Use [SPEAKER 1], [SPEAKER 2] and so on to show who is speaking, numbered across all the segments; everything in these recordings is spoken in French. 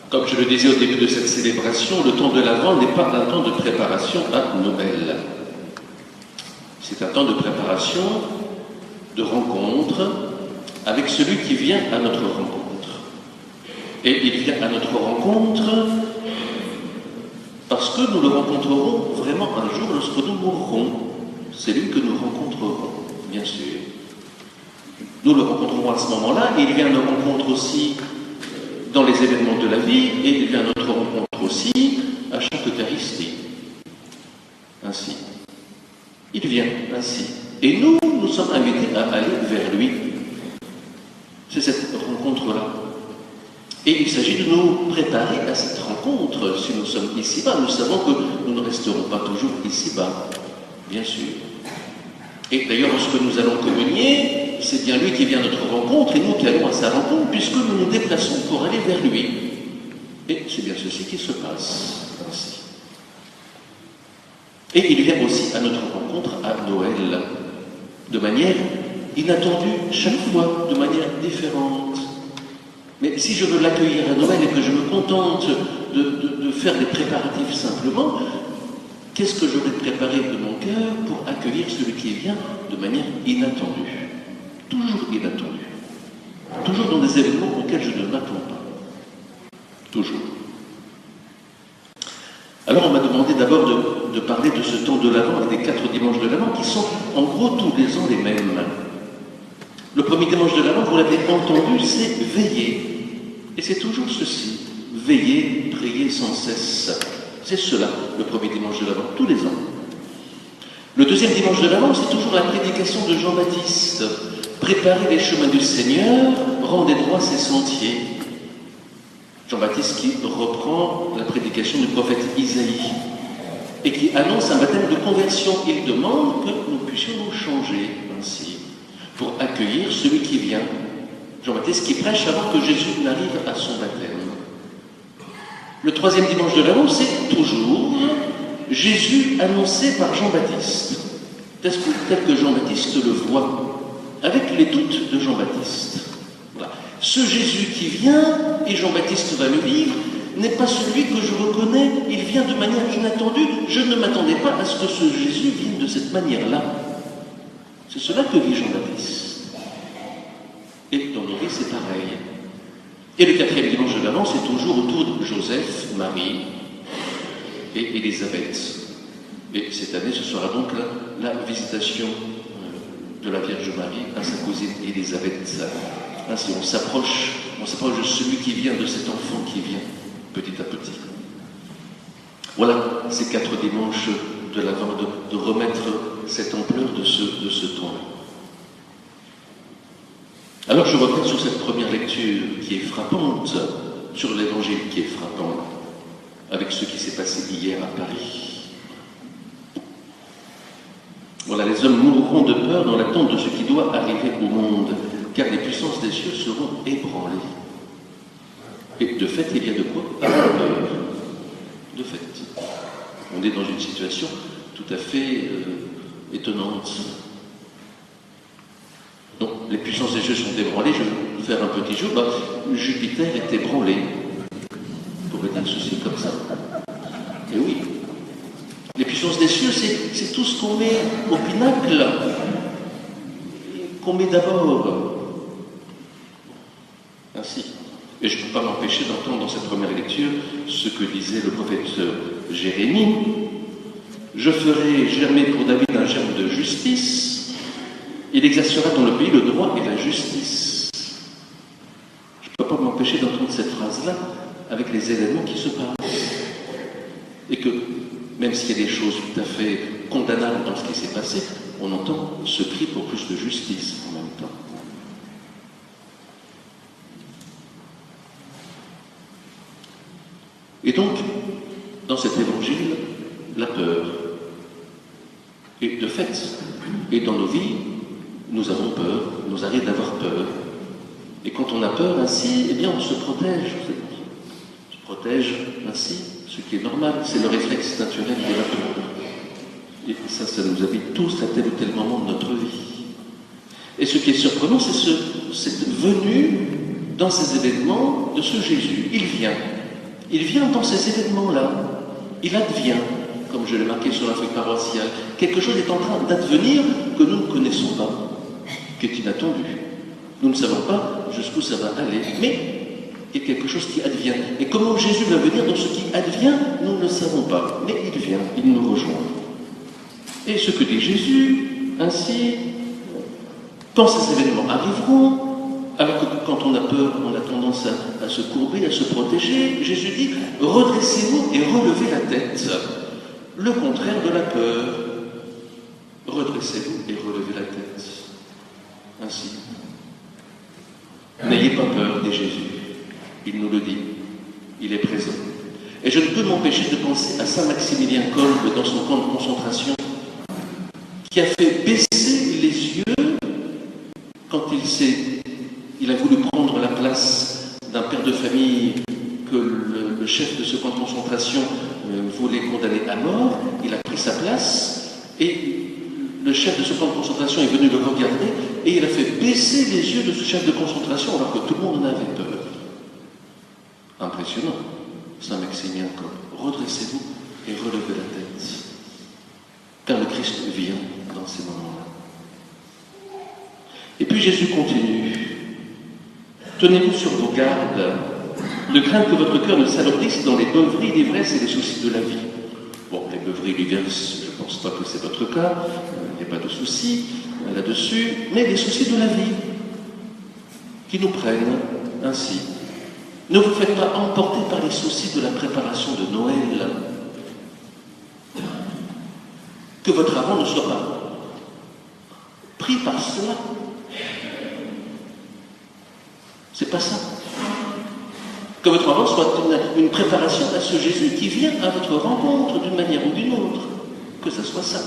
[SPEAKER 1] Comme je le disais au début de cette célébration, le temps de l'Avent n'est pas un temps de préparation à Noël. C'est un temps de préparation, de rencontre avec celui qui vient à notre rencontre. Et il vient à notre rencontre parce que nous le rencontrerons vraiment un jour lorsque nous mourrons. C'est lui que nous rencontrerons, bien sûr. Nous le rencontrerons à ce moment-là, et il vient à nos rencontres aussi dans les événements de la vie, et il vient à notre rencontre aussi à chaque Eucharistie. Ainsi. Il vient ainsi. Et nous, nous sommes invités à aller vers lui. C'est cette rencontre-là. Et il s'agit de nous préparer à cette rencontre. Si nous sommes ici-bas, nous savons que nous ne resterons pas toujours ici-bas, bien sûr. Et d'ailleurs, lorsque nous allons communier, c'est bien lui qui vient à notre rencontre et nous qui allons à sa rencontre, puisque nous nous déplaçons pour aller vers lui. Et c'est bien ceci qui se passe ainsi. Et il vient aussi à notre rencontre à Noël, de manière inattendue, chaque fois, de manière différente. Mais si je veux l'accueillir à Noël et que je me contente de faire des préparatifs simplement, qu'est-ce que j'aurais préparé de mon cœur pour accueillir celui qui vient de manière inattendue? Toujours inattendue. Toujours dans des événements auxquels je ne m'attends pas. Toujours. Alors on m'a demandé d'abord de parler de ce temps de l'Avent et des 4 dimanches de l'Avent qui sont en gros tous les ans les mêmes. Le premier dimanche de l'Avent, vous l'avez entendu, c'est veiller. Et c'est toujours ceci. Veiller, prier sans cesse. C'est cela, le premier dimanche de l'Avent, tous les ans. Le deuxième dimanche de l'Avent, c'est toujours la prédication de Jean-Baptiste. Préparez les chemins du Seigneur, rendez droit ses sentiers. Jean-Baptiste qui reprend la prédication du prophète Isaïe et qui annonce un baptême de conversion. Il demande que nous puissions nous changer ainsi pour accueillir celui qui vient. Jean-Baptiste qui prêche avant que Jésus n'arrive à son baptême. Le troisième dimanche de l'Avent, c'est toujours Jésus annoncé par Jean-Baptiste, tel que Jean-Baptiste le voit, avec les doutes de Jean-Baptiste. Voilà. Ce Jésus qui vient, et Jean-Baptiste va le vivre, n'est pas celui que je reconnais, il vient de manière inattendue. Je ne m'attendais pas à ce que ce Jésus vienne de cette manière-là. C'est cela que vit Jean-Baptiste. Et dans nos vies, c'est pareil. Et le quatrième dimanche de l'Avent, c'est toujours autour de Joseph, Marie et Élisabeth. Et cette année, ce sera donc la visitation de la Vierge Marie à sa cousine Élisabeth. Ainsi, on s'approche de celui qui vient, de cet enfant qui vient, petit à petit. Voilà ces 4 dimanches de l'Avent, de remettre cette ampleur de ce temps-là. Alors je reviens sur cette première lecture qui est frappante, sur l'évangile qui est frappant, avec ce qui s'est passé hier à Paris. Voilà, les hommes mourront de peur dans l'attente de ce qui doit arriver au monde, car les puissances des cieux seront ébranlées. Et de fait, il y a de quoi avoir peur. De fait. On est dans une situation tout à fait étonnante. Donc, les puissances des cieux sont ébranlées. Je vais faire un petit jeu. Jupiter est ébranlé. On pourrait dire ceci comme ça. Et oui. Les puissances des cieux, c'est tout ce qu'on met au pinacle, qu'on met d'abord. Ainsi. Et je ne peux pas m'empêcher d'entendre dans cette première lecture ce que disait le prophète Jérémie. Je ferai germer pour David un germe de justice. Il exercera dans le pays le droit et la justice. Je ne peux pas m'empêcher d'entendre cette phrase-là avec les événements qui se passent. Et que, même s'il y a des choses tout à fait condamnables dans ce qui s'est passé, on entend ce cri pour plus de justice en même temps. Et donc, dans cet évangile, la peur. Et de fait, et dans nos vies, nous avons peur, il nous arrive d'avoir peur. Et quand on a peur ainsi, eh bien on se protège. On se protège ainsi, ce qui est normal, c'est le réflexe naturel de la peur. Et ça nous habite tous à tel ou tel moment de notre vie. Et ce qui est surprenant, c'est cette venue dans ces événements de ce Jésus. Il vient. Il vient dans ces événements-là. Il advient, comme je l'ai marqué sur la feuille paroissiale. Quelque chose est en train d'advenir que nous ne connaissons pas, qui est inattendu. Nous ne savons pas jusqu'où ça va aller, mais il y a quelque chose qui advient. Et comment Jésus va venir dans ce qui advient, nous ne le savons pas. Mais il vient, il nous rejoint. Et ce que dit Jésus, ainsi, quand ces événements arriveront, alors que quand on a peur, on a tendance à se courber, à se protéger, Jésus dit « Redressez-vous et relevez la tête ». Le contraire de la peur. Redressez-vous et relevez la tête. Ainsi. N'ayez pas peur, dit Jésus. Il nous le dit. Il est présent. Et je ne peux m'empêcher de penser à Saint Maximilien Kolbe dans son camp de concentration, qui a fait baisser les yeux quand il a voulu prendre la place d'un père de famille que le chef de ce camp de concentration voulait condamner à mort. Il a pris sa place et le chef de ce camp de concentration est venu le regarder et il a fait baisser les yeux de ce chef de concentration alors que tout le monde en avait peur. Impressionnant, Saint Maximilien Kolbe. Redressez-vous et relevez la tête. Car le Christ vient dans ces moments-là. Et puis Jésus continue. Tenez-vous sur vos gardes, de crainte que votre cœur ne s'alourdisse dans les beuveries, l'ivresse et les soucis de la vie. Bon, les beuveries, l'ivresse, je ne pense pas que c'est votre cas, il n'y a pas de soucis là-dessus, mais les soucis de la vie qui nous prennent ainsi. Ne vous faites pas emporter par les soucis de la préparation de Noël. Que votre avant ne soit pas pris par cela. C'est pas ça. Que votre avant soit une préparation à ce Jésus qui vient à votre rencontre d'une manière ou d'une autre. Que ça soit ça.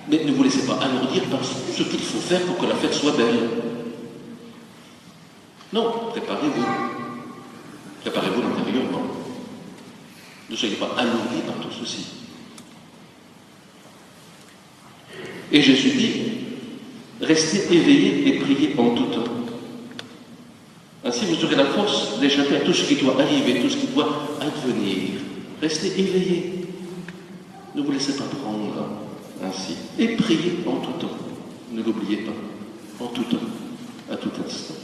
[SPEAKER 1] Mais ne vous laissez pas alourdir par ce qu'il faut faire pour que la fête soit belle. Non, préparez-vous. Préparez-vous intérieurement. Ne soyez pas alourdis par tout ceci. Et Jésus dit, restez éveillés et priez en tout temps. Ainsi, vous aurez la force d'échapper à tout ce qui doit arriver, tout ce qui doit advenir. Restez éveillés. Ne vous laissez pas prendre ainsi. Et priez en tout temps. Ne l'oubliez pas. En tout temps. À tout instant.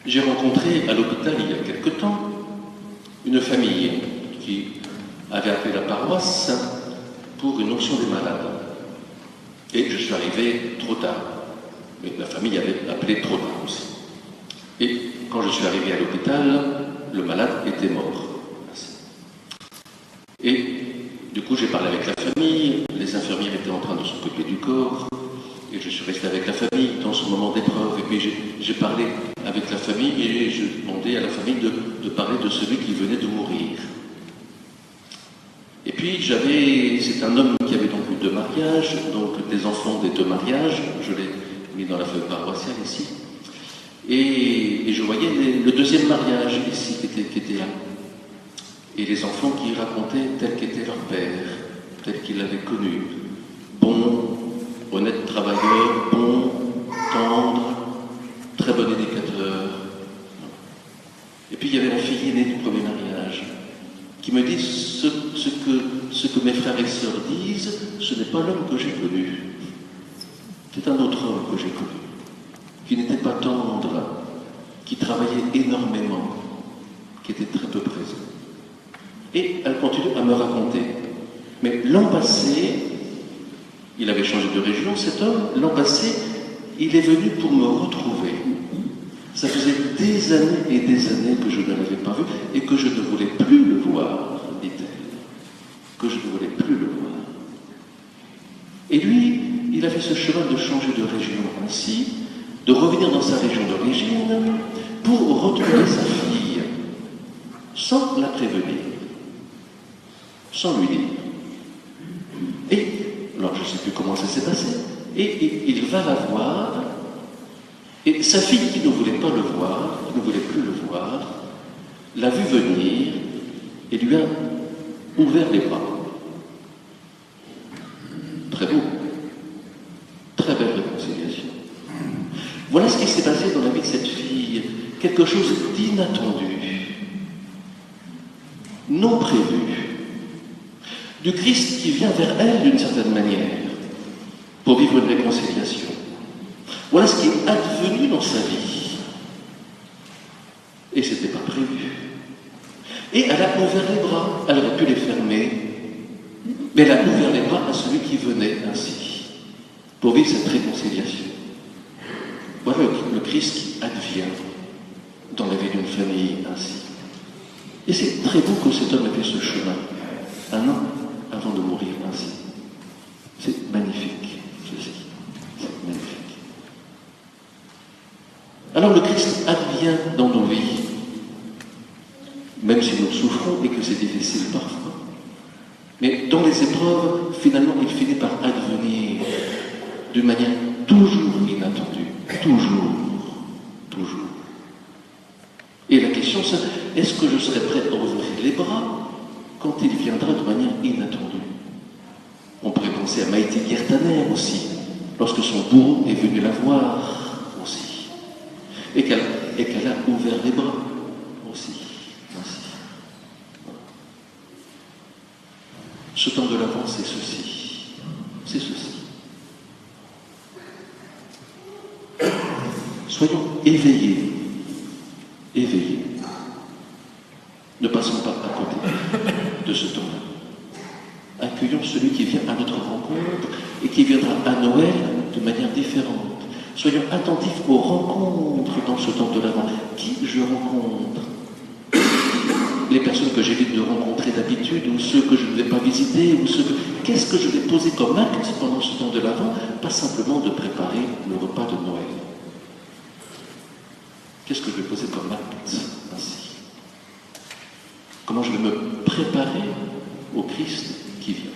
[SPEAKER 1] J'ai rencontré à l'hôpital il y a quelque temps une famille qui avait appelé la paroisse pour une onction des malades. Et je suis arrivé trop tard. Mais la famille avait appelé trop tard aussi. Et quand je suis arrivé à l'hôpital, le malade était mort. Et du coup, j'ai parlé avec la famille, les infirmières étaient en train de s'occuper du corps, et je suis resté avec la famille dans ce moment d'épreuve. Et puis j'ai parlé avec la famille et je demandais à la famille de parler de celui qui venait de mourir. Et puis c'est un homme qui avait donc eu 2 mariages, donc des enfants des 2 mariages, je l'ai mis dans la feuille paroissiale ici, et je voyais le 2e mariage ici qui était là, et les enfants qui racontaient tel qu'était leur père, tel qu'ils l'avaient connu, bon, honnête travailleur, bon, tendre, très bon éducateur. Et puis il y avait la fille aînée du 1er mariage, qui me dit ce que mes frères et sœurs disent, ce n'est pas l'homme que j'ai connu. C'est un autre homme que j'ai connu, qui n'était pas tendre, qui travaillait énormément, qui était très peu présent. Et elle continue à me raconter. Mais l'an passé, il avait changé de région, cet homme, l'an passé, il est venu pour me retrouver. Ça faisait des années et des années que je ne l'avais pas vu et que je ne voulais plus le voir, dit-elle. Que je ne voulais plus le voir. Et lui, il a fait ce chemin de changer de région ainsi, de revenir dans sa région d'origine pour retrouver sa fille, sans la prévenir, sans lui dire. Et, alors je ne sais plus comment ça s'est passé, et il va la voir. Et sa fille, qui ne voulait pas le voir, qui ne voulait plus le voir, l'a vu venir et lui a ouvert les bras. Très beau. Très belle réconciliation. Voilà ce qui s'est passé dans la vie de cette fille, quelque chose d'inattendu, non prévu, du Christ qui vient vers elle d'une certaine manière, pour vivre une réconciliation. Voilà ce qui est advenu dans sa vie. Et ce n'était pas prévu. Et elle a ouvert les bras. Elle aurait pu les fermer, mais elle a ouvert les bras à celui qui venait ainsi, pour vivre cette réconciliation. Voilà le Christ qui advient dans la vie d'une famille ainsi. Et c'est très beau que cet homme ait fait ce chemin, un an avant de mourir ainsi. C'est magnifique, ceci. C'est magnifique. Alors le Christ advient dans nos vies, même si nous souffrons et que c'est difficile parfois. Mais dans les épreuves, finalement, il finit par advenir d'une manière toujours inattendue. Toujours. Et la question, c'est, est-ce que je serai prêt à ouvrir les bras quand il viendra de manière inattendue? On pourrait penser à Maïté Guertaner aussi, lorsque son bourreau est venu la voir aussi. Et qu'elle a ouvert les bras aussi. Ce temps de l'Avent, c'est ceci. C'est ceci. Soyons éveillés. Éveillés. Ne passons pas à côté de ce temps-là. Accueillons celui qui vient à notre rencontre et qui viendra à Noël de manière différente. Soyons attentifs aux rencontres dans ce temps de l'Avent. Qui je rencontre? Les personnes que j'évite de rencontrer d'habitude, ou ceux que je ne vais pas visiter, ou qu'est-ce que je vais poser comme acte pendant ce temps de l'Avent? Pas simplement de préparer le repas de Noël. Qu'est-ce que je vais poser comme acte ainsi? Comment je vais me préparer au Christ qui vient?